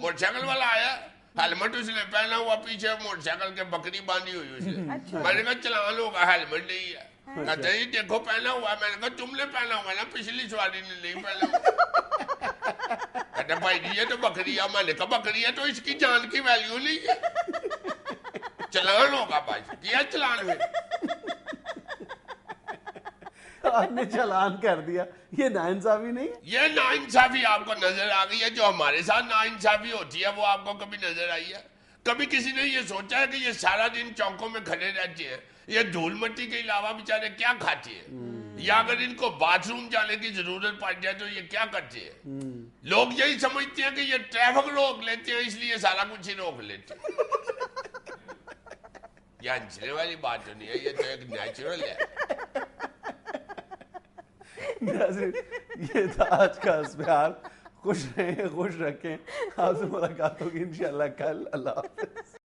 موٹر سائیکل والا آیا, ہیلمٹ اس نے پہنا ہوا, پیچھے موٹر سائیکل کے بکری باندھی ہوئی اس نے. میں نے کہا چلان ہوگا, ہیلمٹ نہیں ہے. کہتے ہیں دیکھو پہنا ہوا. میں نے کہا تم نے پہنا ہوا نا, پچھلی سواری نے نہیں پہنا ہوا. کہتے بھائی جی یہ تو بکری ہے. میں نے کہا بکری ہے تو اس کی جان کی ویلیو نہیں ہے, چلان ہوگا بھائی. کیا چلان میں آپ نے چالان کر دیا, یہ ناانصافی نہیں ہے؟ یہ ناانصافی آپ کو نظر آ گئی ہے. جو ہمارے ساتھ ناانصافی ہوتی ہے وہ آپ کو کبھی نظر آئی ہے؟ کبھی کسی نے یہ سوچا ہے کہ یہ سارا دن چوکوں میں کھڑے رہتے ہیں, یہ دھول مٹی کے علاوہ بیچارے کیا کھاتے ہیں, یا اگر ان کو باتھ روم جانے کی ضرورت پڑ جائے تو یہ کیا کرتے ہیں؟ لوگ یہی سمجھتے ہیں کہ یہ ٹریفک روک لیتے ہیں اس لیے سارا کچھ ہی روک لیتے ہیں. یہ ہنسنے والی بات تو نہیں ہے, یہ تو ایک نیچرل ہے. یہ تھا آج کا اسبحال. خوش رہیں, خوش رکھیں. آپ سے ملاقات ہوگی انشاءاللہ کل. اللہ حافظ.